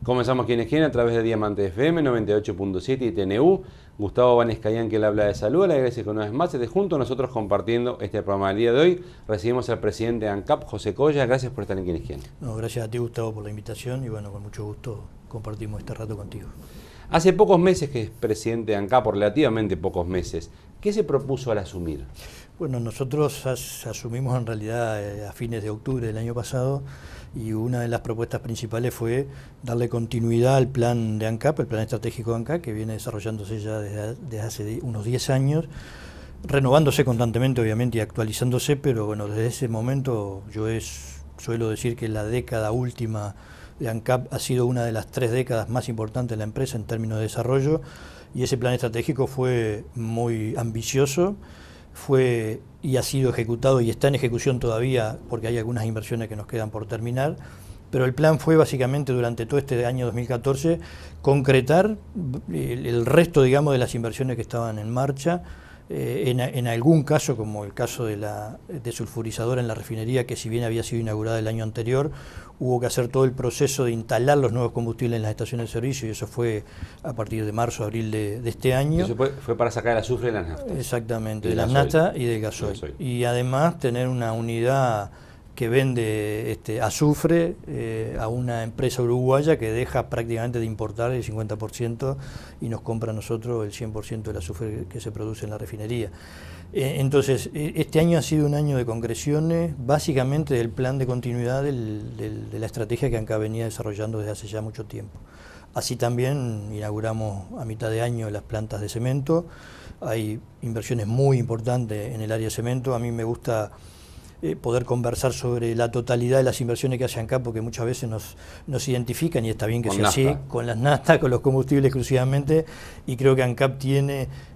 Comenzamos Quienes Quieren a través de Diamante FM 98.7 y TNU. Gustavo Vanescayán, que le habla de salud. Le agradezco una vez más. Junto a nosotros compartiendo este programa del día de hoy. Recibimos al presidente de ANCAP, José Colla. Gracias por estar en Quienes Quieren. No, gracias a ti, Gustavo, por la invitación y bueno, con mucho gusto compartimos este rato contigo. Hace pocos meses que es presidente de ANCAP, por relativamente pocos meses. ¿Qué se propuso al asumir? Bueno, nosotros asumimos en realidad a fines de octubre del año pasado y una de las propuestas principales fue darle continuidad al plan de ANCAP, el plan estratégico de ANCAP, que viene desarrollándose ya desde hace unos 10 años, renovándose constantemente obviamente y actualizándose, pero bueno, desde ese momento suelo decir que la década última de ANCAP ha sido una de las 3 décadas más importantes de la empresa en términos de desarrollo, y ese plan estratégico fue muy ambicioso, fue y ha sido ejecutado y está en ejecución todavía porque hay algunas inversiones que nos quedan por terminar, pero el plan fue básicamente durante todo este año 2014 concretar el resto, digamos, de las inversiones que estaban en marcha. En algún caso, como el caso de la desulfurizadora en la refinería, que si bien había sido inaugurada el año anterior, hubo que hacer todo el proceso de instalar los nuevos combustibles en las estaciones de servicio, y eso fue a partir de marzo, abril de este año. Eso fue para sacar el azufre de las naftas. Exactamente, de las naftas y del gasoil. Y además tener una unidad que vende azufre a una empresa uruguaya que deja prácticamente de importar el 50% y nos compra a nosotros el 100% del azufre que se produce en la refinería. Entonces, este año ha sido un año de concreciones, básicamente del plan de continuidad de la estrategia que ANCAP venía desarrollando desde hace ya mucho tiempo. Así también inauguramos a mitad de año las plantas de cemento. Hay inversiones muy importantes en el área de cemento. A mí me gusta poder conversar sobre la totalidad de las inversiones que hace ANCAP, porque muchas veces nos identifican, y está bien que sea así, con las naftas, con los combustibles exclusivamente, y creo que ANCAP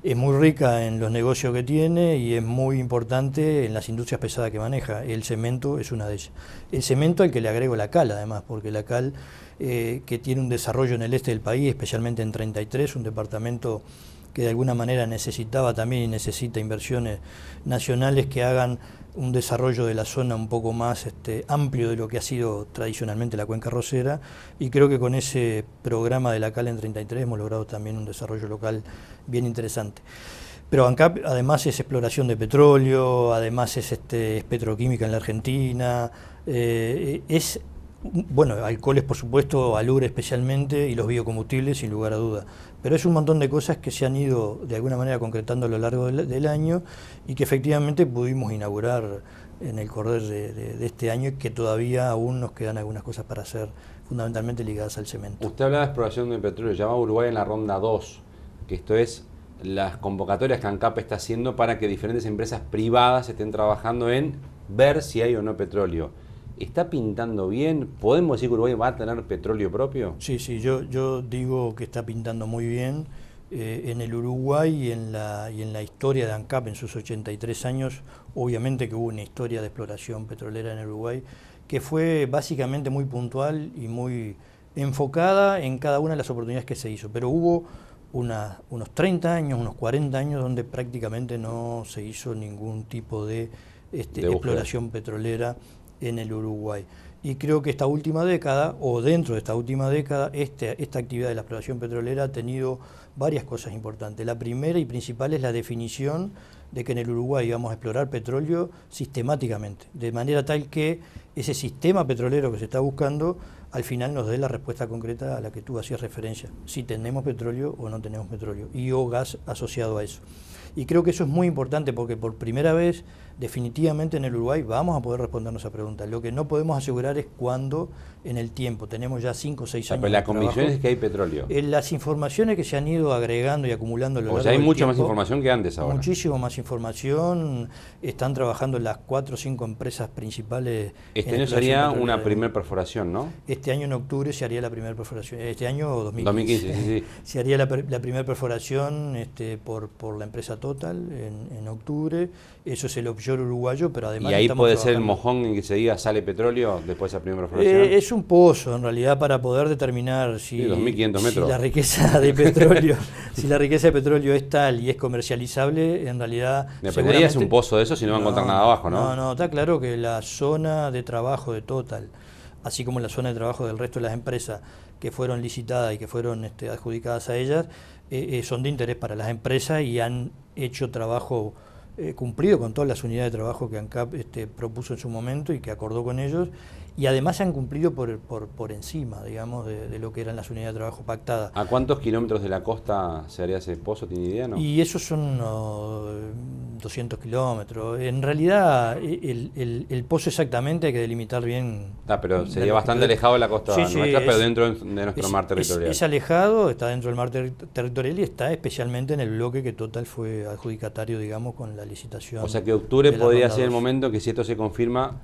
es muy rica en los negocios que tiene y es muy importante en las industrias pesadas que maneja. El cemento es una de ellas. El cemento al que le agrego la cal, además, porque la cal que tiene un desarrollo en el este del país, especialmente en 33, un departamento que de alguna manera necesitaba también y necesita inversiones nacionales que hagan un desarrollo de la zona un poco más amplio de lo que ha sido tradicionalmente la cuenca arrocera, y creo que con ese programa de la cal en 33 hemos logrado también un desarrollo local bien interesante. Pero ANCAP además es exploración de petróleo, además es petroquímica en la Argentina, bueno, alcoholes por supuesto, alure especialmente, y los biocombustibles sin lugar a duda. Pero es un montón de cosas que se han ido de alguna manera concretando a lo largo del año y que efectivamente pudimos inaugurar en el correr de este año, y que todavía aún nos quedan algunas cosas para hacer, fundamentalmente ligadas al cemento. Usted habla de exploración de petróleo, llama a Uruguay en la ronda 2, que esto es las convocatorias que ANCAP está haciendo para que diferentes empresas privadas estén trabajando en ver si hay o no petróleo. ¿Está pintando bien? ¿Podemos decir que Uruguay va a tener petróleo propio? Sí, yo digo que está pintando muy bien. En el Uruguay y en la historia de ANCAP en sus 83 años, obviamente que hubo una historia de exploración petrolera en el Uruguay que fue básicamente muy puntual y muy enfocada en cada una de las oportunidades que se hizo, pero hubo unos 30 años, unos 40 años donde prácticamente no se hizo ningún tipo de exploración petrolera en el Uruguay. Y creo que esta última década, o dentro de esta última década, esta actividad de la exploración petrolera ha tenido varias cosas importantes. La primera y principal es la definición de que en el Uruguay vamos a explorar petróleo sistemáticamente, de manera tal que ese sistema petrolero que se está buscando al final nos dé la respuesta concreta a la que tú hacías referencia, si tenemos petróleo o no tenemos petróleo, y o gas asociado a eso. Y creo que eso es muy importante porque por primera vez, definitivamente en el Uruguay vamos a poder respondernos a esa pregunta. Lo que no podemos asegurar es cuándo en el tiempo. Tenemos ya 5 o 6 años. Pero la convicción es que hay petróleo. Las informaciones que se han ido agregando y acumulando a lo largo del tiempo. O sea, hay mucha más información que antes ahora. Muchísimo más información. Están trabajando las 4 o 5 empresas principales. Este año sería una primer perforación, ¿no? Este año en octubre se haría la primera perforación. Este año 2015, sí. Se haría la primera perforación por la empresa Total en octubre. Eso es el offshore uruguayo, pero además... ¿Y ahí puede ser el mojón en que se diga sale petróleo después de esa primera perforación? Es un pozo, en realidad, para poder determinar si, 2.500 metros. Si la riqueza de petróleo, si la riqueza de petróleo es tal y es comercializable, en realidad... Dependería si es un pozo de eso, si no va a encontrar nada abajo, ¿no? No, está claro que la zona de trabajo de Total así como la zona de trabajo del resto de las empresas que fueron licitadas y que fueron adjudicadas a ellas, son de interés para las empresas y han hecho trabajo cumplido con todas las unidades de trabajo que ANCAP propuso en su momento y que acordó con ellos, y además han cumplido por encima, digamos, de lo que eran las unidades de trabajo pactadas. ¿A cuántos kilómetros de la costa se haría ese pozo? ¿Tiene idea, no? Y esos son unos 200 kilómetros. En realidad, el pozo exactamente hay que delimitar bien. Pero sería bastante alejado de la costa nuestra, pero dentro de nuestro mar territorial. Es alejado, está dentro del mar territorial y está especialmente en el bloque que Total fue adjudicatario, digamos, con la licitación. O sea que octubre podría ser el momento que, si esto se confirma...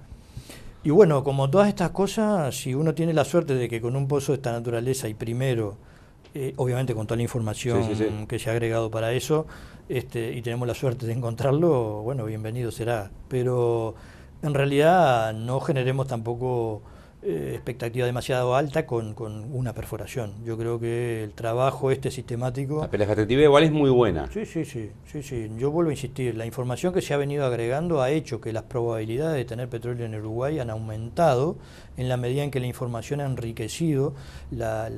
Y bueno, como todas estas cosas, si uno tiene la suerte de que con un pozo de esta naturaleza y primero, obviamente con toda la información que se ha agregado para eso, y tenemos la suerte de encontrarlo, bueno, bienvenido será. Pero en realidad no generemos tampoco expectativa demasiado alta con una perforación. Yo creo que el trabajo sistemático... Pero la expectativa igual es muy buena. Sí. Yo vuelvo a insistir, la información que se ha venido agregando ha hecho que las probabilidades de tener petróleo en Uruguay han aumentado en la medida en que la información ha enriquecido la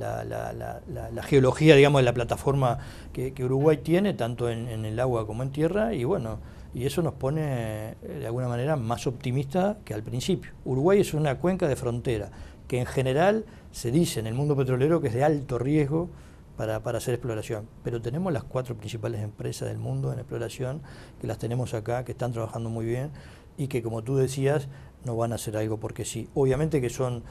geología, digamos, de la plataforma que Uruguay tiene, tanto en el agua como en tierra, y bueno... Y eso nos pone, de alguna manera, más optimistas que al principio. Uruguay es una cuenca de frontera que en general se dice en el mundo petrolero que es de alto riesgo para hacer exploración. Pero tenemos las 4 principales empresas del mundo en exploración, que las tenemos acá, que están trabajando muy bien y que, como tú decías, no van a hacer algo porque sí. Obviamente que son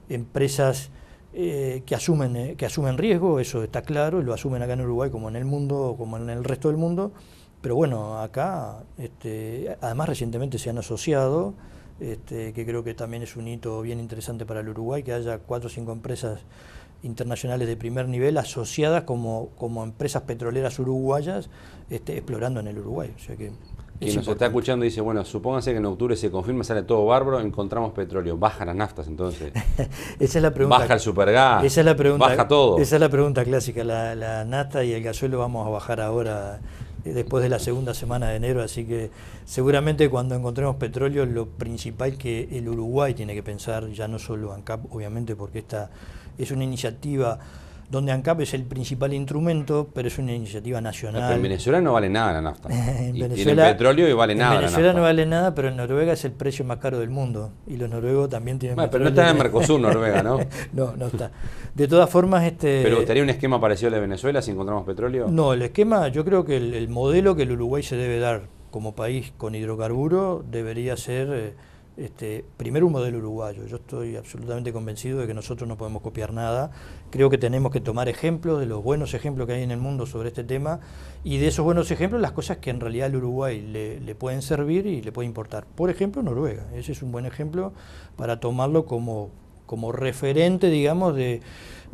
empresas que asumen riesgo, eso está claro, y lo asumen acá en Uruguay como en el mundo, como en el resto del mundo. Pero bueno, acá, además recientemente se han asociado, que creo que también es un hito bien interesante para el Uruguay, que haya 4 o 5 empresas internacionales de primer nivel asociadas como empresas petroleras uruguayas explorando en el Uruguay. O sea que quien nos está escuchando dice, bueno, supónganse que en octubre se confirma, sale todo bárbaro, encontramos petróleo, bajan las naftas entonces. Esa es la pregunta. Baja el supergas, esa es la pregunta, baja todo. Esa es la pregunta clásica, la nafta y el gasoil vamos a bajar ahora después de la segunda semana de enero, así que seguramente cuando encontremos petróleo, lo principal que el Uruguay tiene que pensar, ya no solo ANCAP, obviamente, porque esta es una iniciativa donde ANCAP es el principal instrumento, pero es una iniciativa nacional. Pero en Venezuela no vale nada la nafta. Tienen petróleo y vale nada. En Venezuela no vale nada, pero en Noruega es el precio más caro del mundo. Y los noruegos también tienen petróleo. Pero no está en Mercosur, Noruega, ¿no? No está. De todas formas... ¿Pero estaría un esquema parecido al de Venezuela si encontramos petróleo? No, el esquema, yo creo que el modelo que el Uruguay se debe dar como país con hidrocarburo debería ser... primero un modelo uruguayo. Yo estoy absolutamente convencido de que nosotros no podemos copiar nada. Creo que tenemos que tomar ejemplos de los buenos ejemplos que hay en el mundo sobre este tema, y de esos buenos ejemplos las cosas que en realidad al Uruguay le pueden servir y le puede importar. Por ejemplo, Noruega. Ese es un buen ejemplo para tomarlo como referente, digamos, de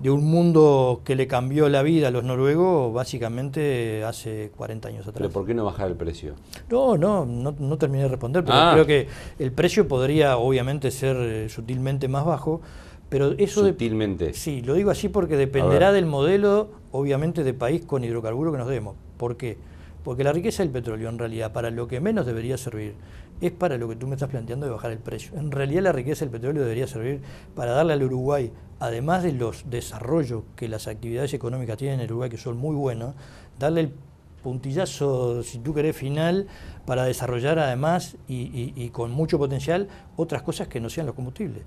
un mundo que le cambió la vida a los noruegos básicamente hace 40 años atrás. ¿Pero por qué no bajar el precio? No terminé de responder, pero creo que el precio podría obviamente ser sutilmente más bajo, pero eso... ¿Sutilmente? Sí, lo digo así porque dependerá del modelo, obviamente, de país con hidrocarburo que nos demos. ¿Por qué? Porque la riqueza del petróleo, en realidad, para lo que menos debería servir, es para lo que tú me estás planteando de bajar el precio. En realidad la riqueza del petróleo debería servir para darle al Uruguay, además de los desarrollos que las actividades económicas tienen en el Uruguay, que son muy buenos, darle el puntillazo, si tú querés, final, para desarrollar además y con mucho potencial otras cosas que no sean los combustibles.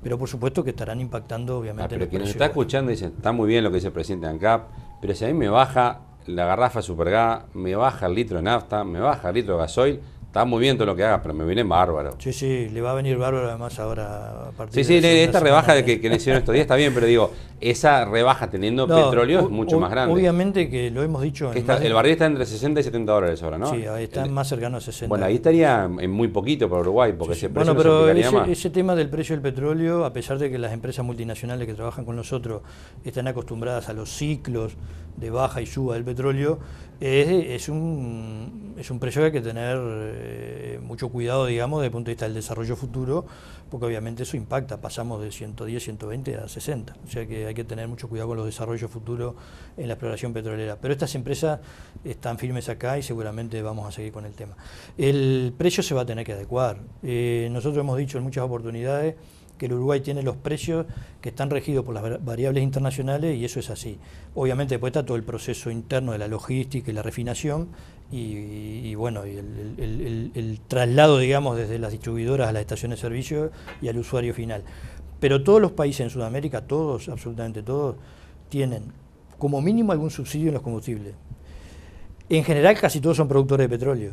Pero por supuesto que estarán impactando, obviamente. Pero quien nos está escuchando dice, está muy bien lo que dice el presidente de ANCAP, pero si a mí me baja la garrafa Supergas, me baja el litro de nafta, me baja el litro de gasoil, está muy bien todo lo que haga, pero me viene bárbaro. Sí, le va a venir bárbaro además ahora a partir de esta rebaja de que le hicieron estos días está bien, pero digo, esa rebaja teniendo petróleo es mucho más grande. Obviamente que lo hemos dicho... El barril está entre 60 y 70 dólares ahora, ¿no? Sí, ahí está más cercano a 60. Bueno, ahí estaría en muy poquito para Uruguay, porque ese precio pero más. Ese tema del precio del petróleo, a pesar de que las empresas multinacionales que trabajan con nosotros están acostumbradas a los ciclos de baja y suba del petróleo, es un precio que hay que tener mucho cuidado, digamos, desde el punto de vista del desarrollo futuro, porque obviamente eso impacta, pasamos de 110, 120 a 60, o sea que hay que tener mucho cuidado con los desarrollos futuros en la exploración petrolera. Pero estas empresas están firmes acá y seguramente vamos a seguir con el tema. El precio se va a tener que adecuar. Nosotros hemos dicho en muchas oportunidades que el Uruguay tiene los precios que están regidos por las variables internacionales y eso es así. Obviamente después está todo el proceso interno de la logística y la refinación y bueno, y el traslado, digamos, desde las distribuidoras a las estaciones de servicio y al usuario final. Pero todos los países en Sudamérica, todos, absolutamente todos, tienen como mínimo algún subsidio en los combustibles. En general casi todos son productores de petróleo.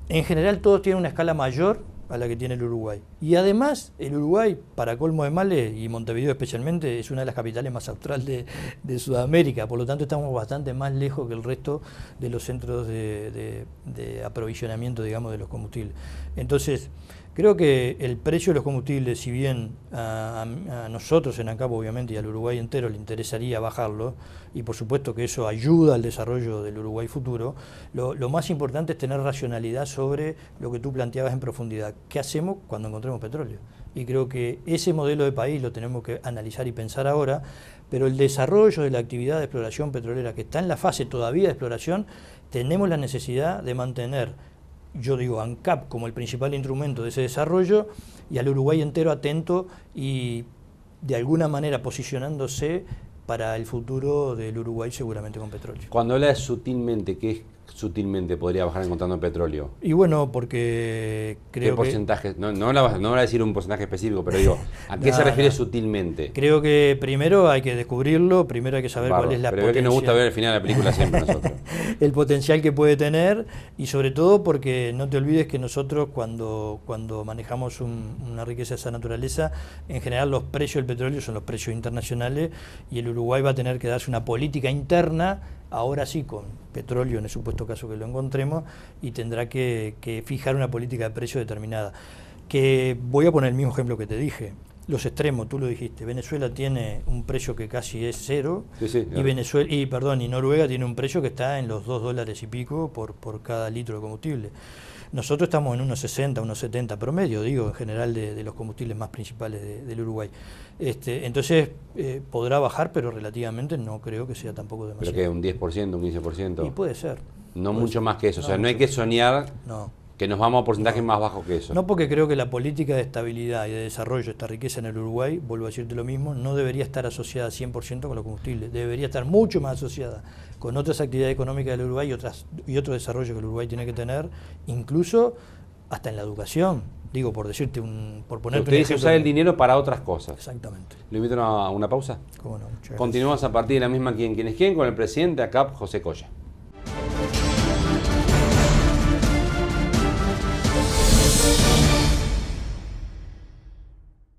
En general todos tienen una escala mayor a la que tiene el Uruguay. Y además el Uruguay, para colmo de males, y Montevideo especialmente, es una de las capitales más austral de Sudamérica. Por lo tanto estamos bastante más lejos que el resto de los centros de aprovisionamiento, digamos, de los combustibles. Entonces, creo que el precio de los combustibles, si bien a nosotros en ANCAP obviamente y al Uruguay entero le interesaría bajarlo, y por supuesto que eso ayuda al desarrollo del Uruguay futuro, lo más importante es tener racionalidad sobre lo que tú planteabas en profundidad. ¿Qué hacemos cuando encontremos petróleo? Y creo que ese modelo de país lo tenemos que analizar y pensar ahora, pero el desarrollo de la actividad de exploración petrolera que está en la fase todavía de exploración, tenemos la necesidad de mantener, yo digo, ANCAP como el principal instrumento de ese desarrollo y al Uruguay entero atento y de alguna manera posicionándose para el futuro del Uruguay seguramente con petróleo. Cuando habla de sutilmente, ¿qué sutilmente podría bajar encontrando petróleo? Y bueno, porque creo ¿Qué porcentaje? No voy a decir un porcentaje específico, pero digo, ¿a qué se refiere sutilmente? Creo que primero hay que descubrirlo, primero hay que saber cuál es la potencia. Pero es que nos gusta ver el final de la película siempre nosotros. El potencial que puede tener y sobre todo porque no te olvides que nosotros cuando manejamos una riqueza de esa naturaleza, en general los precios del petróleo son los precios internacionales y el Uruguay va a tener que darse una política interna, ahora sí con petróleo en el supuesto caso que lo encontremos, y tendrá que fijar una política de precio determinada. Que voy a poner el mismo ejemplo que te dije. Los extremos, tú lo dijiste, Venezuela tiene un precio que casi es cero, sí, claro. y Noruega tiene un precio que está en los $2 y pico por cada litro de combustible. Nosotros estamos en unos 60, unos 70 promedio, digo, en general de los combustibles más principales del Uruguay. Entonces, podrá bajar, pero relativamente no creo que sea tampoco demasiado. ¿Pero qué, un 10%, un 15%? Y puede ser. No mucho más que eso, o sea, no hay que soñar que nos vamos a porcentajes más bajos que eso. No, porque creo que la política de estabilidad y de desarrollo de esta riqueza en el Uruguay, vuelvo a decirte lo mismo, no debería estar asociada 100% con los combustibles, debería estar mucho más asociada con otras actividades económicas del Uruguay y otro desarrollo que el Uruguay tiene que tener, incluso hasta en la educación. Digo, por decirte por ponerte usted dice usar el dinero para otras cosas. Exactamente. ¿Le invito a una pausa? Cómo no, muchas gracias. Continuamos a partir de la misma Quién es quién con el presidente ANCAP, José Coya.